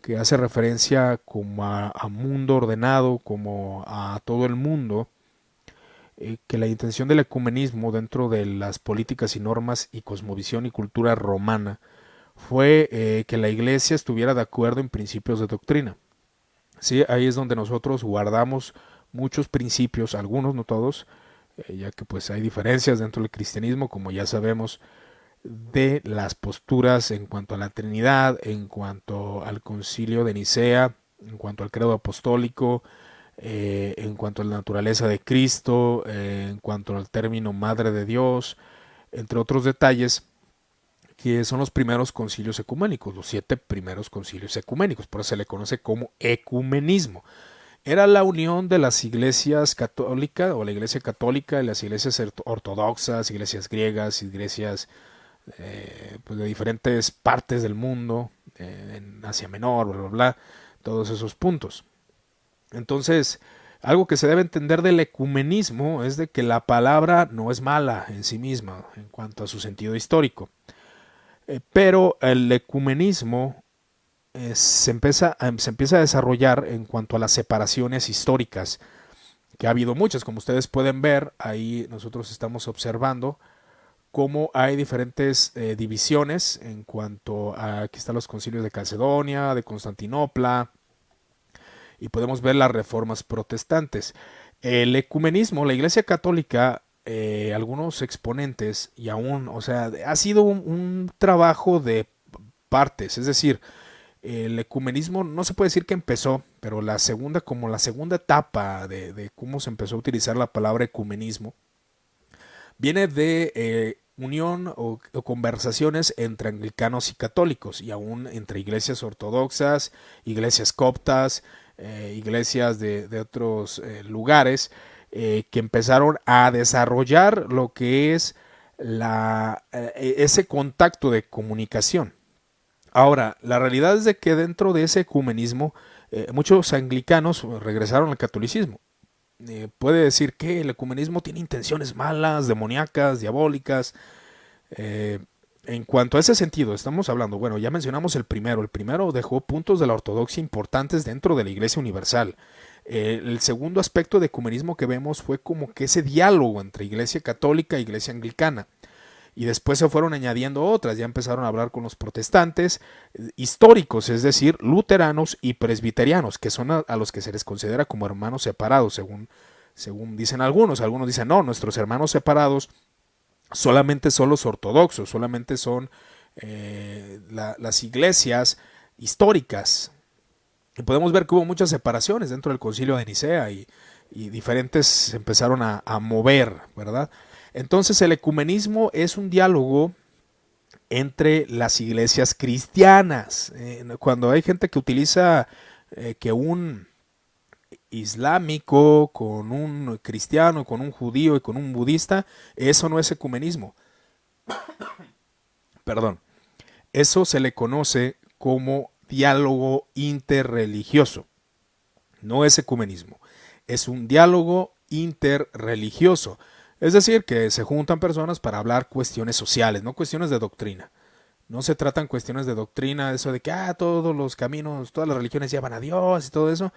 que hace referencia como a mundo ordenado, como a todo el mundo, que la intención del ecumenismo dentro de las políticas y normas y cosmovisión y cultura romana fue que la iglesia estuviera de acuerdo en principios de doctrina. Sí, ahí es donde nosotros guardamos muchos principios, algunos, no todos, ya que pues hay diferencias dentro del cristianismo, como ya sabemos, de las posturas en cuanto a la Trinidad, en cuanto al concilio de Nicea, en cuanto al credo apostólico, en cuanto a la naturaleza de Cristo, en cuanto al término Madre de Dios, entre otros detalles que son los primeros concilios ecuménicos, los 7 primeros concilios ecuménicos, por eso se le conoce como ecumenismo. Era la unión de las iglesias católicas o la iglesia católica y las iglesias ortodoxas, iglesias griegas, iglesias pues de diferentes partes del mundo, en Asia Menor, bla, bla, bla. todos esos puntos. Entonces, algo que se debe entender del ecumenismo es de que la palabra no es mala en sí misma en cuanto a su sentido histórico, pero el ecumenismo se empieza a desarrollar en cuanto a las separaciones históricas, que ha habido muchas, como ustedes pueden ver, ahí nosotros estamos observando cómo hay diferentes divisiones en cuanto a, aquí están los concilios de Calcedonia, de Constantinopla, y podemos ver las reformas protestantes. El ecumenismo, la Iglesia Católica, algunos exponentes, y aún, o sea, ha sido un trabajo de partes, es decir, el ecumenismo no se puede decir que empezó, pero como la segunda etapa de cómo se empezó a utilizar la palabra ecumenismo, viene de unión o conversaciones entre anglicanos y católicos, y aún entre iglesias ortodoxas, iglesias coptas, iglesias de otros lugares, que empezaron a desarrollar lo que es ese contacto de comunicación. Ahora, la realidad es de que dentro de ese ecumenismo, muchos anglicanos regresaron al catolicismo. Puede decir que el ecumenismo tiene intenciones malas, demoníacas, diabólicas. Eh, en cuanto a ese sentido, estamos hablando, bueno, ya mencionamos el primero. El primero dejó puntos de la ortodoxia importantes dentro de la Iglesia Universal. El segundo aspecto de ecumenismo que vemos fue como que ese diálogo entre Iglesia Católica e Iglesia Anglicana. Y después se fueron añadiendo otras, ya empezaron a hablar con los protestantes históricos, es decir, luteranos y presbiterianos, que son a los que se les considera como hermanos separados, según dicen algunos. Algunos dicen, no, nuestros hermanos separados solamente son los ortodoxos, solamente son las iglesias históricas. Y podemos ver que hubo muchas separaciones dentro del concilio de Nicea y diferentes se empezaron a mover, ¿verdad? Entonces el ecumenismo es un diálogo entre las iglesias cristianas. Cuando hay gente que utiliza que un islámico con un cristiano, con un judío y con un budista, eso no es ecumenismo. Perdón. Eso se le conoce como diálogo interreligioso. No es ecumenismo. Es un diálogo interreligioso. Es decir, que se juntan personas para hablar cuestiones sociales, no cuestiones de doctrina. No se tratan cuestiones de doctrina, eso de que todos los caminos, todas las religiones llevan a Dios y todo eso.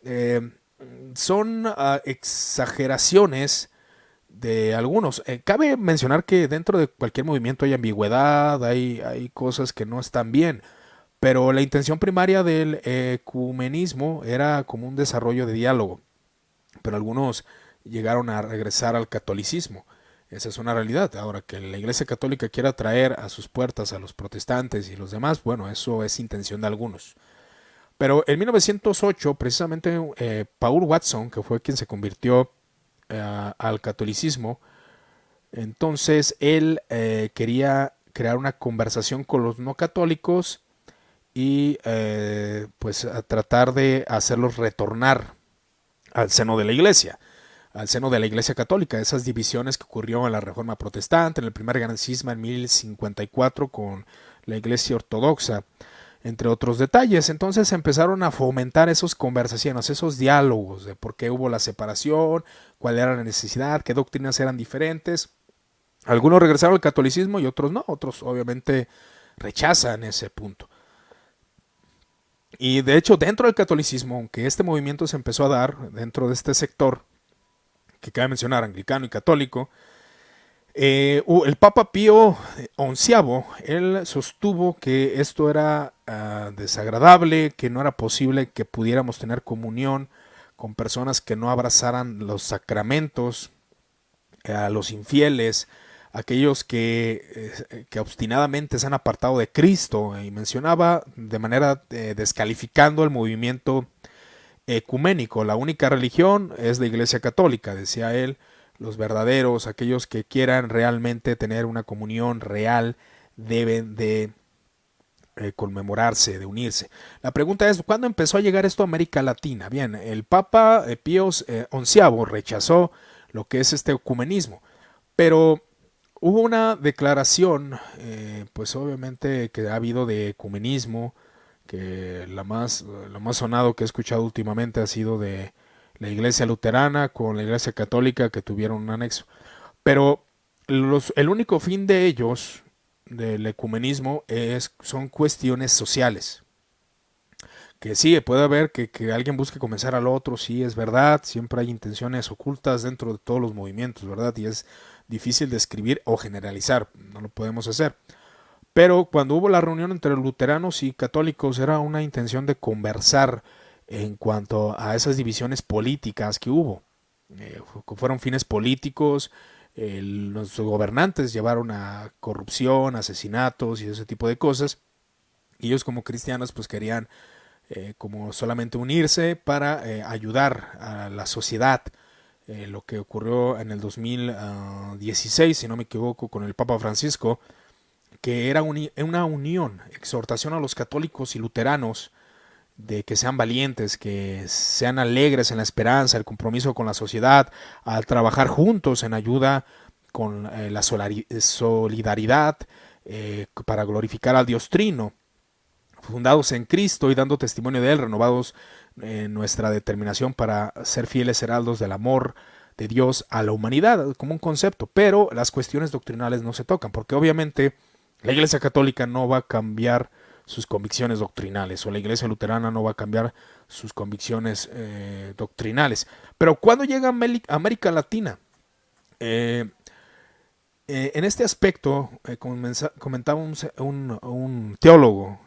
Eh, son exageraciones de algunos. Cabe mencionar que dentro de cualquier movimiento hay ambigüedad, hay cosas que no están bien, pero la intención primaria del ecumenismo era como un desarrollo de diálogo, pero algunos llegaron a regresar al catolicismo. Esa es una realidad. Ahora, que la Iglesia Católica quiera traer a sus puertas a los protestantes y los demás, bueno, eso es intención de algunos. Pero en 1908, precisamente, Paul Watson, que fue quien se convirtió al catolicismo, entonces él quería crear una conversación con los no católicos y pues a tratar de hacerlos retornar al seno de la iglesia, al seno de la iglesia católica, esas divisiones que ocurrió en la Reforma Protestante, en el primer gran cisma en 1054 con la iglesia ortodoxa, entre otros detalles. Entonces empezaron a fomentar esas conversaciones, esos diálogos de por qué hubo la separación, cuál era la necesidad, qué doctrinas eran diferentes. Algunos regresaron al catolicismo y otros no, otros obviamente rechazan ese punto. Y de hecho, dentro del catolicismo, aunque este movimiento se empezó a dar dentro de este sector, que cabe mencionar, anglicano y católico, el Papa Pío XI, él sostuvo que esto era desagradable, que no era posible que pudiéramos tener comunión con personas que no abrazaran los sacramentos, a los infieles, aquellos que obstinadamente se han apartado de Cristo, y mencionaba de manera descalificando el movimiento ecuménico. La única religión es la Iglesia Católica, decía él. Los verdaderos, aquellos que quieran realmente tener una comunión real, deben de conmemorarse, de unirse. La pregunta es, ¿cuándo empezó a llegar esto a América Latina? Bien, el Papa Pío XI rechazó lo que es este ecumenismo, pero hubo una declaración, pues obviamente que ha habido de ecumenismo, que lo más sonado que he escuchado últimamente ha sido de la iglesia luterana con la iglesia católica, que tuvieron un anexo. Pero el único fin de ellos, del ecumenismo, son cuestiones sociales. Que sí, puede haber que alguien busque convencer al otro, sí, es verdad, siempre hay intenciones ocultas dentro de todos los movimientos, ¿verdad? Y es difícil describir o generalizar, no lo podemos hacer. Pero cuando hubo la reunión entre luteranos y católicos era una intención de conversar en cuanto a esas divisiones políticas que hubo. Fueron fines políticos, los gobernantes llevaron a corrupción, asesinatos y ese tipo de cosas. Y ellos como cristianos pues querían como solamente unirse para ayudar a la sociedad. Lo que ocurrió en el 2016, si no me equivoco, con el Papa Francisco, que era una unión, exhortación a los católicos y luteranos de que sean valientes, que sean alegres en la esperanza, el compromiso con la sociedad, al trabajar juntos en ayuda con la solidaridad para glorificar al Dios Trino, fundados en Cristo y dando testimonio de Él, renovados en nuestra determinación para ser fieles heraldos del amor de Dios a la humanidad, como un concepto. Pero las cuestiones doctrinales no se tocan, porque obviamente la Iglesia Católica no va a cambiar sus convicciones doctrinales, o la Iglesia Luterana no va a cambiar sus convicciones doctrinales. Pero cuando llega a América Latina, en este aspecto, comentaba un teólogo,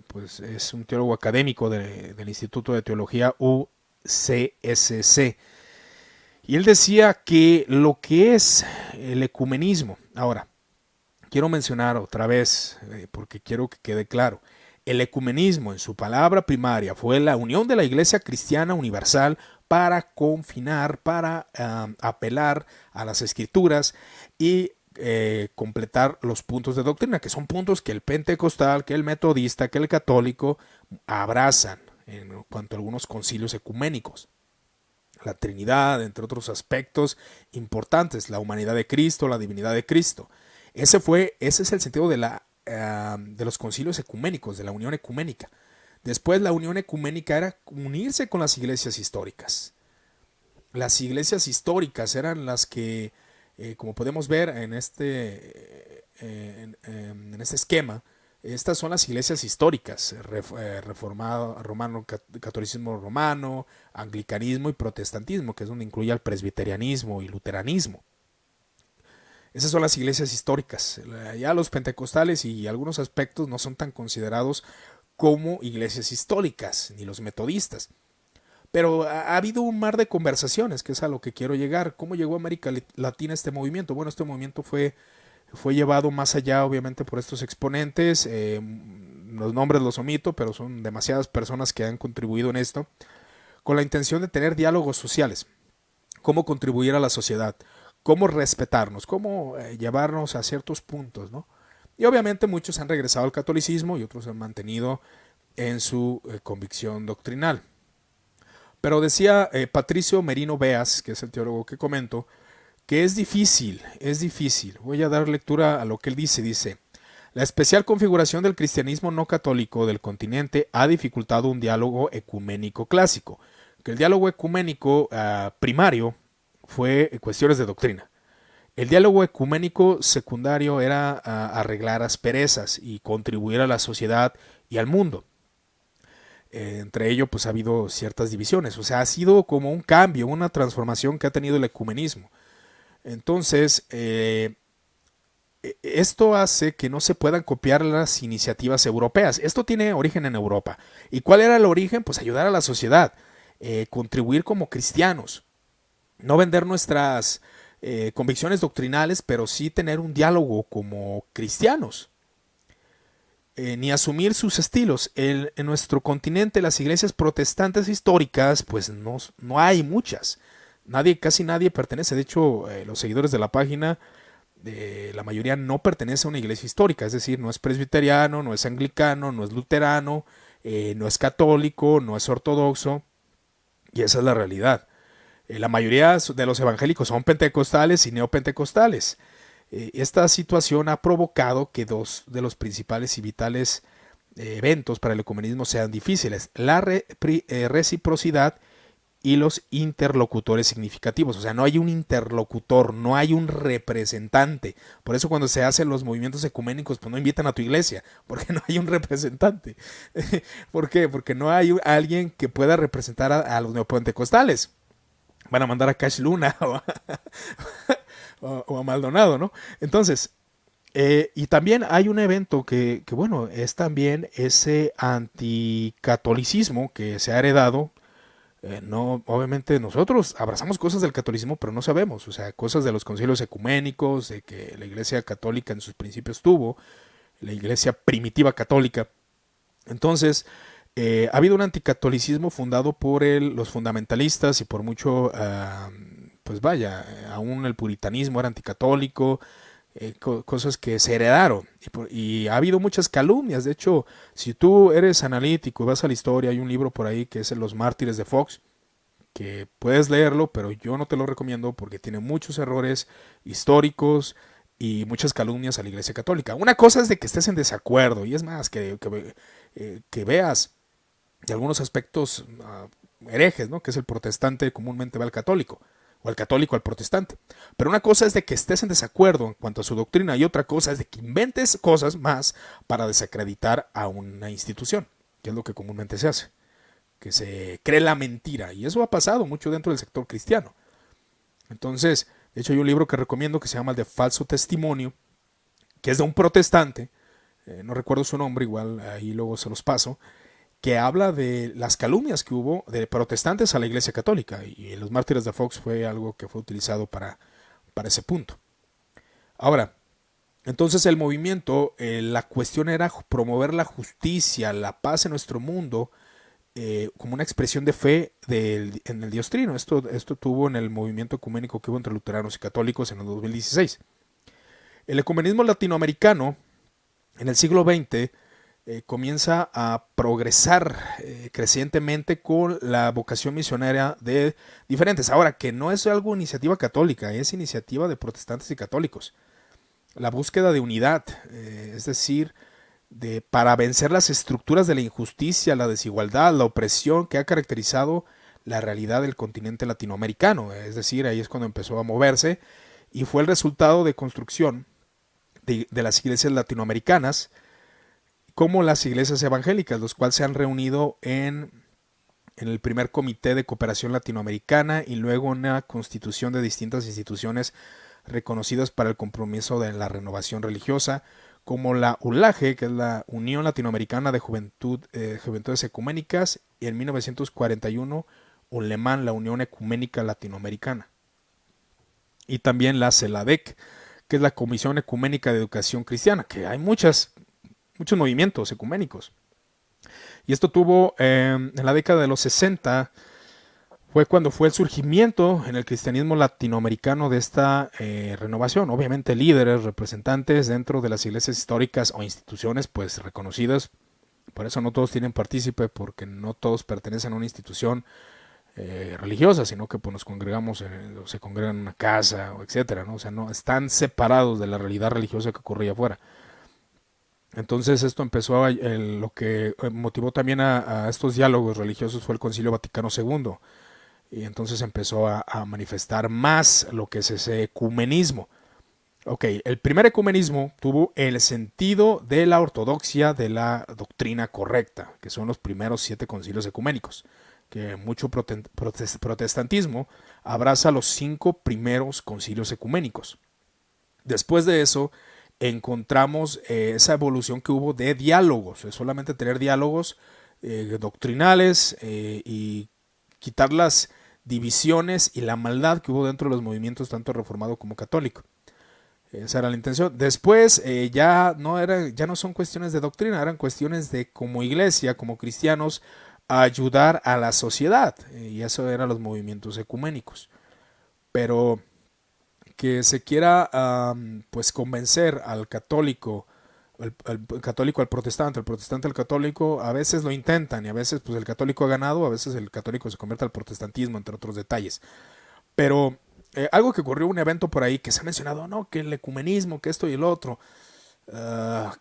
pues es un teólogo académico del Instituto de Teología UCSC, y él decía que lo que es el ecumenismo, ahora, quiero mencionar otra vez, porque quiero que quede claro, el ecumenismo en su palabra primaria fue la unión de la Iglesia Cristiana Universal para confinar, para apelar a las Escrituras y completar los puntos de doctrina, que son puntos que el pentecostal, que el metodista, que el católico abrazan en cuanto a algunos concilios ecuménicos. La Trinidad, entre otros aspectos importantes, la humanidad de Cristo, la divinidad de Cristo. Ese es el sentido de los concilios ecuménicos, de la unión ecuménica. Después la unión ecuménica era unirse con las iglesias históricas. Las iglesias históricas eran las que, como podemos ver en este esquema, estas son las iglesias históricas: reformado, romano, catolicismo romano, anglicanismo y protestantismo, que es donde incluye al presbiterianismo y luteranismo. Esas son las iglesias históricas. Ya los pentecostales y algunos aspectos no son tan considerados como iglesias históricas, ni los metodistas. Pero ha habido un mar de conversaciones, que es a lo que quiero llegar. ¿Cómo llegó a América Latina este movimiento? Bueno, este movimiento fue llevado más allá, obviamente, por estos exponentes. Los nombres los omito, pero son demasiadas personas que han contribuido en esto, con la intención de tener diálogos sociales. Cómo contribuir a la sociedad, cómo respetarnos, cómo llevarnos a ciertos puntos, ¿no? Y obviamente muchos han regresado al catolicismo y otros se han mantenido en su convicción doctrinal. Pero decía Patricio Merino Beas, que es el teólogo que comento, que es difícil. Voy a dar lectura a lo que él dice. La especial configuración del cristianismo no católico del continente ha dificultado un diálogo ecuménico clásico. Que el diálogo ecuménico primario fue cuestiones de doctrina. El diálogo ecuménico secundario era arreglar asperezas y contribuir a la sociedad y al mundo. Entre ello pues ha habido ciertas divisiones, o sea, ha sido como un cambio, una transformación que ha tenido el ecumenismo. Entonces, esto hace que no se puedan copiar las iniciativas europeas. Esto tiene origen en Europa. ¿Y cuál era el origen? Pues ayudar a la sociedad, contribuir como cristianos, no vender nuestras convicciones doctrinales, pero sí tener un diálogo como cristianos. Ni asumir sus estilos. En nuestro continente las iglesias protestantes históricas pues no hay muchas. Casi nadie pertenece. De hecho, los seguidores de la página, la mayoría no pertenece a una iglesia histórica. Es decir, no es presbiteriano, no es anglicano, no es luterano, no es católico, no es ortodoxo. Y esa es la realidad. La mayoría de los evangélicos son pentecostales y neopentecostales. Esta situación ha provocado que dos de los principales y vitales eventos para el ecumenismo sean difíciles: la reciprocidad y los interlocutores significativos. O sea, no hay un interlocutor, no hay un representante. Por eso cuando se hacen los movimientos ecuménicos, pues no invitan a tu iglesia, porque no hay un representante. ¿Por qué? Porque no hay alguien que pueda representar a los neopentecostales. Van a mandar a Cash Luna o a Maldonado, ¿no? Entonces, y también hay un evento que, bueno, es también ese anticatolicismo que se ha heredado. No, obviamente nosotros abrazamos cosas del catolicismo, pero no sabemos, o sea, cosas de los concilios ecuménicos, de que la Iglesia católica en sus principios tuvo, la Iglesia primitiva católica. Entonces, ha habido un anticatolicismo fundado por los fundamentalistas y por mucho, pues vaya, aún el puritanismo era anticatólico, cosas que se heredaron y ha habido muchas calumnias. De hecho, si tú eres analítico y vas a la historia, hay un libro por ahí que es Los Mártires de Fox, que puedes leerlo, pero yo no te lo recomiendo porque tiene muchos errores históricos y muchas calumnias a la Iglesia Católica. Una cosa es de que estés en desacuerdo, y es más, que veas de algunos aspectos herejes, ¿no? Que es el protestante comúnmente va al católico, o el católico al protestante. Pero una cosa es de que estés en desacuerdo en cuanto a su doctrina, y otra cosa es de que inventes cosas más para desacreditar a una institución, que es lo que comúnmente se hace, que se cree la mentira, y eso ha pasado mucho dentro del sector cristiano. Entonces, de hecho hay un libro que recomiendo que se llama El de Falso Testimonio, que es de un protestante, no recuerdo su nombre, igual ahí luego se los paso, que habla de las calumnias que hubo de protestantes a la Iglesia Católica, y Los Mártires de Fox fue algo que fue utilizado para ese punto. Ahora, entonces el movimiento, la cuestión era promover la justicia, la paz en nuestro mundo, como una expresión de fe en el Dios Trino. Esto tuvo en el movimiento ecuménico que hubo entre luteranos y católicos en el 2016. El ecumenismo latinoamericano en el siglo XX comienza a progresar crecientemente con la vocación misionera de diferentes. Ahora, que no es algo iniciativa católica, es iniciativa de protestantes y católicos. La búsqueda de unidad, es decir, para vencer las estructuras de la injusticia, la desigualdad, la opresión que ha caracterizado la realidad del continente latinoamericano. Es decir, ahí es cuando empezó a moverse y fue el resultado de construcción de las iglesias latinoamericanas, como las iglesias evangélicas, los cuales se han reunido en el primer comité de cooperación latinoamericana y luego una constitución de distintas instituciones reconocidas para el compromiso de la renovación religiosa, como la ULAGE, que es la Unión Latinoamericana de Juventudes Ecuménicas, y en 1941 UNLEMAN, la Unión Ecuménica Latinoamericana. Y también la CELADEC, que es la Comisión Ecuménica de Educación Cristiana, que hay muchos movimientos ecuménicos. Y esto tuvo en la década de los 60, fue cuando fue el surgimiento en el cristianismo latinoamericano de esta renovación. Obviamente líderes, representantes dentro de las iglesias históricas o instituciones pues reconocidas. Por eso no todos tienen partícipe, porque no todos pertenecen a una institución religiosa, sino que pues nos congregamos, se congregan en una casa, o etcétera, ¿no? O sea, no están separados de la realidad religiosa que ocurre allá afuera. Entonces esto empezó lo que motivó también a estos diálogos religiosos fue el Concilio Vaticano II, y entonces empezó a manifestar más lo que es ese ecumenismo. Ok, el primer ecumenismo tuvo el sentido de la ortodoxia de la doctrina correcta, que son los primeros 7 concilios ecuménicos, que mucho protestantismo abraza los 5 primeros concilios ecuménicos. Después de eso encontramos esa evolución que hubo de diálogos, solamente tener diálogos doctrinales y quitar las divisiones y la maldad que hubo dentro de los movimientos tanto reformado como católico. Esa era la intención. Después ya no son cuestiones de doctrina, eran cuestiones de como iglesia, como cristianos, ayudar a la sociedad, y eso eran los movimientos ecuménicos. Pero que se quiera pues convencer al católico, el católico al protestante, el protestante al católico, a veces lo intentan y a veces pues el católico ha ganado, a veces el católico se convierte al protestantismo, entre otros detalles. Pero algo que ocurrió, un evento por ahí que se ha mencionado, no, que el ecumenismo, que esto y el otro.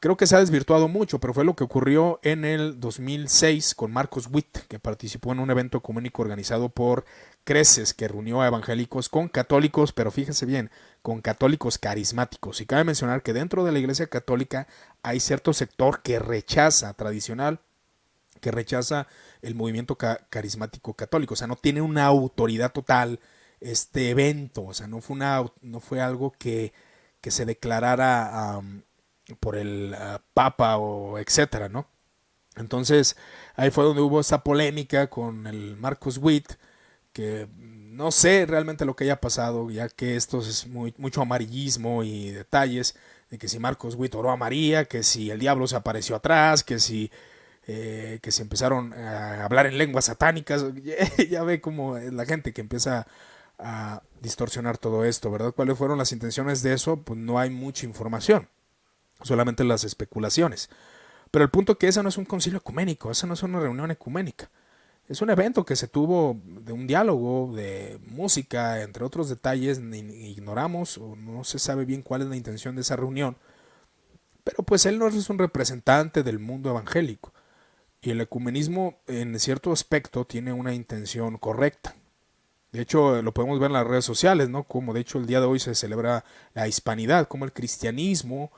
Creo que se ha desvirtuado mucho, pero fue lo que ocurrió en el 2006 con Marcos Witt, que participó en un evento ecuménico organizado por Creces, que reunió a evangélicos con católicos, pero fíjese bien, con católicos carismáticos. Y cabe mencionar que dentro de la Iglesia Católica hay cierto sector que rechaza tradicional, que rechaza el movimiento carismático católico, o sea, no tiene una autoridad total este evento, o sea, no fue algo que se declarara por el Papa o etcétera, ¿no? Entonces ahí fue donde hubo esa polémica con el Marcus Witt, que no sé realmente lo que haya pasado, ya que esto es mucho amarillismo y detalles de que si Marcos Witt oró a María, que si el diablo se apareció atrás, que si empezaron a hablar en lenguas satánicas, ya ve como la gente que empieza a distorsionar todo esto, ¿verdad? ¿Cuáles fueron las intenciones de eso? Pues no hay mucha información, solamente las especulaciones. Pero el punto es que ese no es un concilio ecuménico, esa no es una reunión ecuménica. Es un evento que se tuvo de un diálogo, de música, entre otros detalles, ignoramos o no se sabe bien cuál es la intención de esa reunión, pero pues él no es un representante del mundo evangélico. Y el ecumenismo en cierto aspecto tiene una intención correcta. De hecho, lo podemos ver en las redes sociales, ¿no? Como de hecho el día de hoy se celebra la hispanidad, como el cristianismo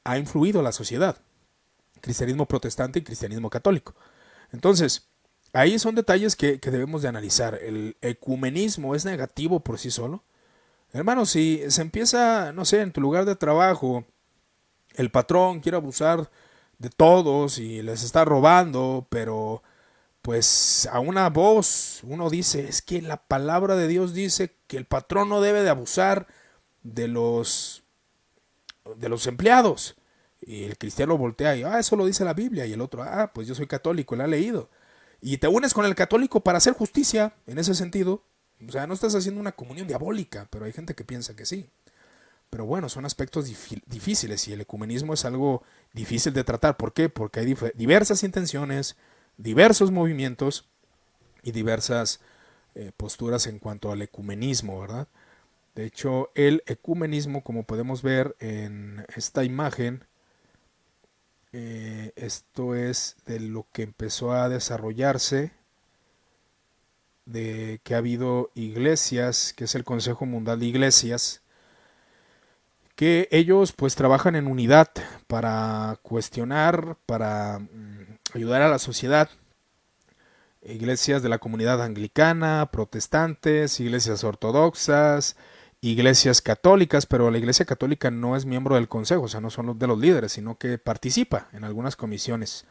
ha influido a la sociedad. Cristianismo protestante y cristianismo católico. Entonces, ahí son detalles que debemos de analizar. ¿El ecumenismo es negativo por sí solo? Hermano, si se empieza, no sé, en tu lugar de trabajo, el patrón quiere abusar de todos y les está robando, pero pues a una voz uno dice, es que la palabra de Dios dice que el patrón no debe de abusar de los empleados. Y el cristiano voltea y, eso lo dice la Biblia. Y el otro, pues yo soy católico, la he leído. Y te unes con el católico para hacer justicia, en ese sentido. O sea, no estás haciendo una comunión diabólica, pero hay gente que piensa que sí. Pero bueno, son aspectos difíciles y el ecumenismo es algo difícil de tratar. ¿Por qué? Porque hay diversas intenciones, diversos movimientos y diversas posturas en cuanto al ecumenismo, ¿verdad? De hecho, el ecumenismo, como podemos ver en esta imagen, esto es de lo que empezó a desarrollarse, de que ha habido iglesias, que es el Consejo Mundial de Iglesias, que ellos pues trabajan en unidad para cuestionar, para ayudar a la sociedad. Iglesias de la comunidad anglicana, protestantes, iglesias ortodoxas, iglesias católicas, pero la iglesia católica no es miembro del consejo, o sea, no son de los líderes, sino que participa en algunas comisiones,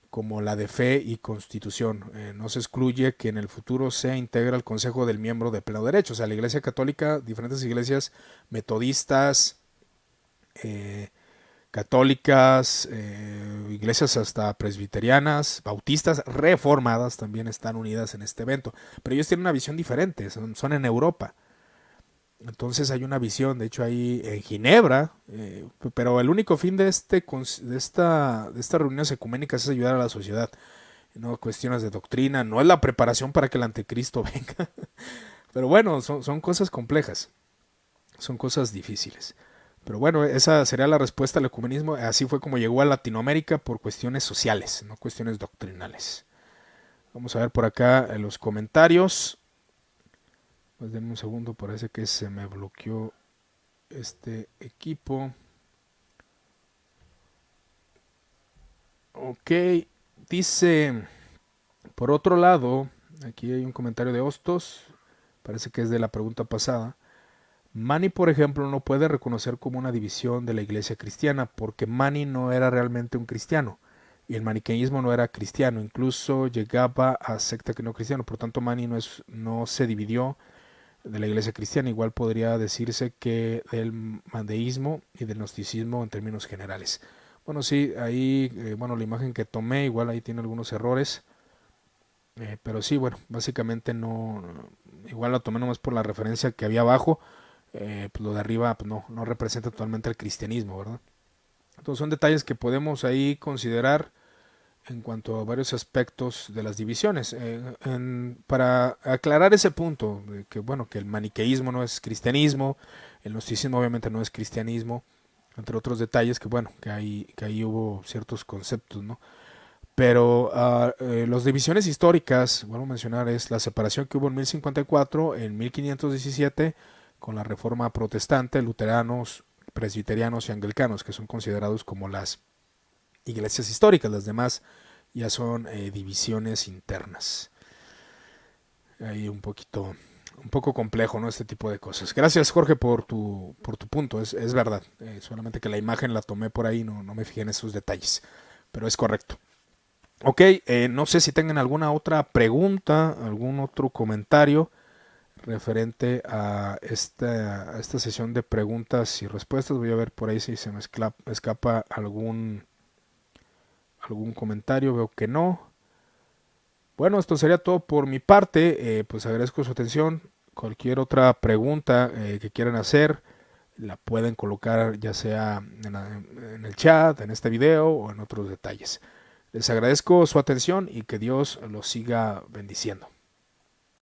como la de fe y constitución. No se excluye que en el futuro se integre al consejo del miembro de pleno derecho, o sea, la iglesia católica, diferentes iglesias metodistas, eh, católicas, iglesias hasta presbiterianas, bautistas, reformadas también están unidas en este evento. Pero ellos tienen una visión diferente, son en Europa. Entonces hay una visión, de hecho ahí en Ginebra, pero el único fin de esta reuniones ecuménicas es ayudar a la sociedad, no cuestiones de doctrina, no es la preparación para que el anticristo venga. Pero bueno, son cosas complejas, son cosas difíciles. Pero bueno, esa sería la respuesta al ecumenismo. Así fue como llegó a Latinoamérica por cuestiones sociales, no cuestiones doctrinales. Vamos a ver por acá en los comentarios. Pues denme un segundo, parece que se me bloqueó este equipo. Ok, dice, por otro lado, aquí hay un comentario de Hostos, parece que es de la pregunta pasada. Mani, por ejemplo, no puede reconocer como una división de la iglesia cristiana porque Mani no era realmente un cristiano y el maniqueísmo no era cristiano, incluso llegaba a secta que no cristiano, por tanto Mani no se dividió de la iglesia cristiana, igual podría decirse que del mandeísmo y del gnosticismo en términos generales. Bueno, sí, ahí, bueno, la imagen que tomé, igual ahí tiene algunos errores, pero sí, bueno, básicamente igual la tomé nomás por la referencia que había abajo, pues lo de arriba pues no representa totalmente el cristianismo, ¿verdad? Entonces son detalles que podemos ahí considerar en cuanto a varios aspectos de las divisiones. Para aclarar ese punto, que bueno, que el maniqueísmo no es cristianismo, el gnosticismo obviamente no es cristianismo, entre otros detalles que bueno, que ahí hubo ciertos conceptos, ¿no? Pero las divisiones históricas, vuelvo a mencionar, es la separación que hubo en 1054, en 1517, con la reforma protestante, luteranos, presbiterianos y anglicanos, que son considerados como las iglesias históricas. Las demás ya son divisiones internas. Ahí un poco complejo, ¿no? Este tipo de cosas. Gracias, Jorge, por tu punto. Es verdad. Solamente que la imagen la tomé por ahí, no me fijé en esos detalles. Pero es correcto. Ok, no sé si tengan alguna otra pregunta, algún otro comentario referente a esta sesión de preguntas y respuestas. Voy a ver por ahí si se me escapa algún comentario. Veo que no. Bueno, esto sería todo por mi parte. Pues agradezco su atención. Cualquier otra pregunta que quieran hacer, la pueden colocar ya sea en el chat, en este video o en otros detalles. Les agradezco su atención y que Dios los siga bendiciendo.